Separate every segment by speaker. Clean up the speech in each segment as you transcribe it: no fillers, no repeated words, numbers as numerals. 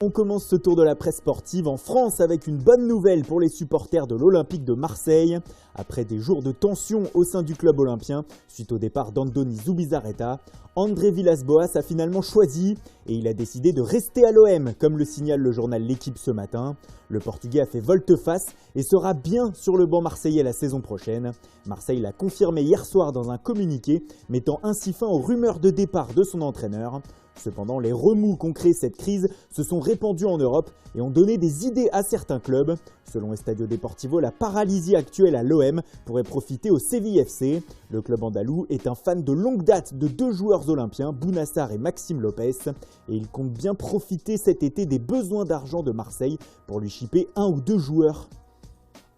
Speaker 1: On commence ce tour de la presse sportive en France avec une bonne nouvelle pour les supporters de l'Olympique de Marseille. Après des jours de tension au sein du club olympien, suite au départ d'Andoni Zubizarreta, André Villas-Boas a finalement choisi et il a décidé de rester à l'OM, comme le signale le journal L'Équipe ce matin. Le Portugais a fait volte-face et sera bien sur le banc marseillais la saison prochaine. Marseille l'a confirmé hier soir dans un communiqué, mettant ainsi fin aux rumeurs de départ de son entraîneur. Cependant, les remous qu'ont créé cette crise se sont répandus en Europe et ont donné des idées à certains clubs. Selon Estadio Deportivo, la paralysie actuelle à l'OM pourrait profiter au Séville FC. Le club andalou est un fan de longue date de deux joueurs olympiens, Bounassar et Maxime Lopez, et il compte bien profiter cet été des besoins d'argent de Marseille pour lui shipper un ou deux joueurs.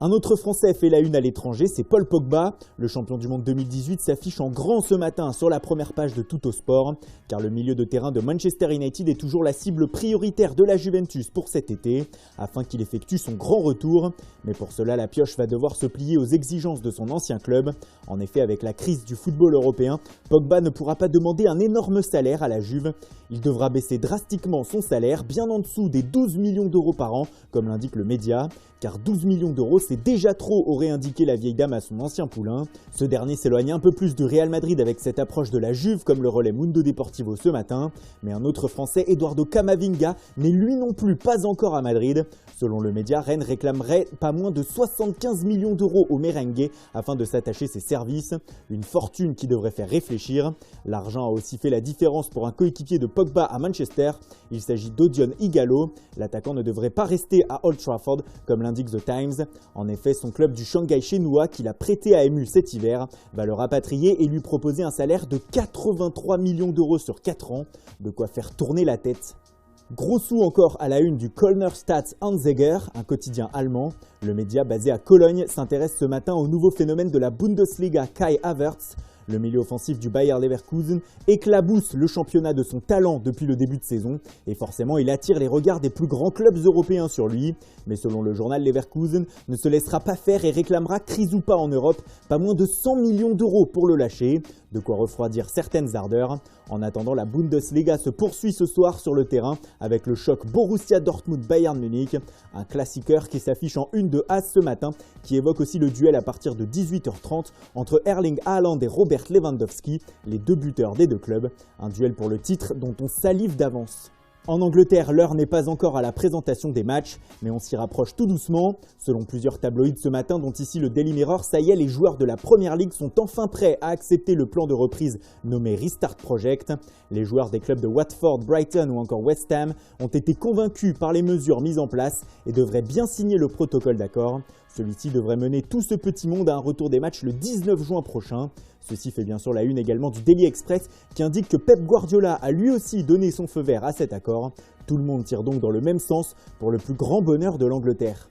Speaker 1: Un autre Français fait la une à l'étranger, c'est Paul Pogba. Le champion du monde 2018 s'affiche en grand ce matin sur la première page de Tuttosport, car le milieu de terrain de Manchester United est toujours la cible prioritaire de la Juventus pour cet été, afin qu'il effectue son grand retour. Mais pour cela, la pioche va devoir se plier aux exigences de son ancien club. En effet, avec la crise du football européen, Pogba ne pourra pas demander un énorme salaire à la Juve. Il devra baisser drastiquement son salaire, bien en dessous des 12 millions d'euros par an, comme l'indique le média, car 12 millions d'euros c'est déjà trop, aurait indiqué la vieille dame à son ancien poulain. Ce dernier s'éloigne un peu plus du Real Madrid avec cette approche de la Juve, comme le relais Mundo Deportivo ce matin. Mais un autre Français, Eduardo Camavinga, n'est lui non plus pas encore à Madrid. Selon le média, Rennes réclamerait pas moins de 75 millions d'euros au merengue afin de s'attacher ses services. Une fortune qui devrait faire réfléchir. L'argent a aussi fait la différence pour un coéquipier de Pogba à Manchester. Il s'agit d'Odion Ighalo. L'attaquant ne devrait pas rester à Old Trafford, comme l'indique The Times. En effet, son club du Shanghai Shenhua, qu'il a prêté à MU cet hiver, va le rapatrier et lui proposer un salaire de 83 millions d'euros sur 4 ans. De quoi faire tourner la tête. Gros sous encore à la une du Kölner Stadt-Anzeiger, un quotidien allemand. Le média basé à Cologne s'intéresse ce matin au nouveau phénomène de la Bundesliga, Kai Havertz. Le milieu offensif du Bayer Leverkusen éclabousse le championnat de son talent depuis le début de saison et forcément il attire les regards des plus grands clubs européens sur lui. Mais selon le journal, Leverkusen ne se laissera pas faire et réclamera, crise ou pas en Europe, pas moins de 100 millions d'euros pour le lâcher. De quoi refroidir certaines ardeurs. En attendant, la Bundesliga se poursuit ce soir sur le terrain avec le choc Borussia Dortmund-Bayern Munich, un classiqueur qui s'affiche en une de AS ce matin, qui évoque aussi le duel à partir de 18h30 entre Erling Haaland et Robert Lewandowski, les deux buteurs des deux clubs. Un duel pour le titre dont on salive d'avance. En Angleterre, l'heure n'est pas encore à la présentation des matchs, mais on s'y rapproche tout doucement. Selon plusieurs tabloïds ce matin, dont ici le Daily Mirror, ça y est, les joueurs de la Premier League sont enfin prêts à accepter le plan de reprise nommé Restart Project. Les joueurs des clubs de Watford, Brighton ou encore West Ham ont été convaincus par les mesures mises en place et devraient bien signer le protocole d'accord. Celui-ci devrait mener tout ce petit monde à un retour des matchs le 19 juin prochain. Ceci fait bien sûr la une également du Daily Express qui indique que Pep Guardiola a lui aussi donné son feu vert à cet accord. Tout le monde tire donc dans le même sens pour le plus grand bonheur de l'Angleterre.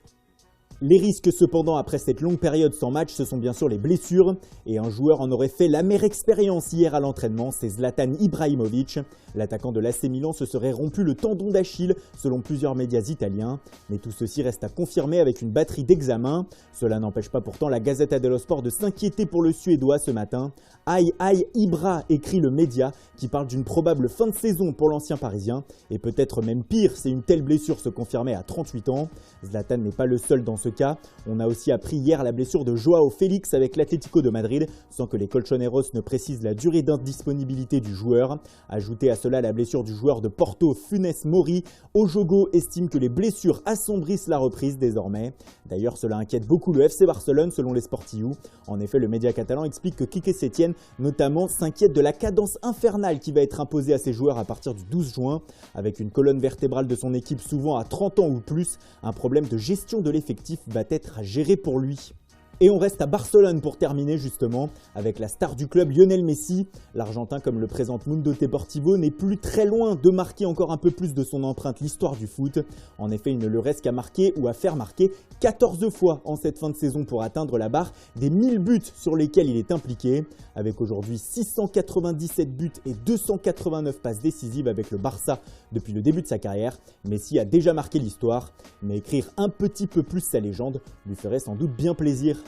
Speaker 1: Les risques cependant après cette longue période sans match, ce sont bien sûr les blessures. Et un joueur en aurait fait l'amère expérience hier à l'entraînement, c'est Zlatan Ibrahimovic. L'attaquant de l'AC Milan se serait rompu le tendon d'Achille selon plusieurs médias italiens. Mais tout ceci reste à confirmer avec une batterie d'examens. Cela n'empêche pas pourtant la Gazzetta dello Sport de s'inquiéter pour le Suédois ce matin. Aïe aïe Ibra, écrit le média qui parle d'une probable fin de saison pour l'ancien parisien. Et peut-être même pire si une telle blessure se confirmait à 38 ans. Zlatan n'est pas le seul dans ce cas. On a aussi appris hier la blessure de Joao Félix avec l'Atlético de Madrid, sans que les colchoneros ne précisent la durée d'indisponibilité du joueur. Ajoutez à cela la blessure du joueur de Porto, Funes Mori. Ojogo estime que les blessures assombrissent la reprise désormais. D'ailleurs, cela inquiète beaucoup le FC Barcelone selon les Sportiu. En effet, le média catalan explique que Quique Sétienne notamment s'inquiète de la cadence infernale qui va être imposée à ses joueurs à partir du 12 juin. Avec une colonne vertébrale de son équipe souvent à 30 ans ou plus, un problème de gestion de l'effectif va être à gérer pour lui. Et on reste à Barcelone pour terminer justement avec la star du club Lionel Messi. L'Argentin, comme le présente Mundo Deportivo, n'est plus très loin de marquer encore un peu plus de son empreinte l'histoire du foot. En effet, il ne le reste qu'à marquer ou à faire marquer 14 fois en cette fin de saison pour atteindre la barre des 1000 buts sur lesquels il est impliqué. Avec aujourd'hui 697 buts et 289 passes décisives avec le Barça depuis le début de sa carrière, Messi a déjà marqué l'histoire. Mais écrire un petit peu plus sa légende lui ferait sans doute bien plaisir.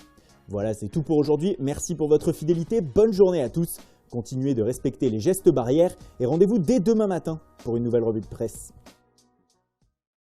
Speaker 1: Voilà, c'est tout pour aujourd'hui. Merci pour votre fidélité. Bonne journée à tous. Continuez de respecter les gestes barrières et rendez-vous dès demain matin pour une nouvelle revue de presse.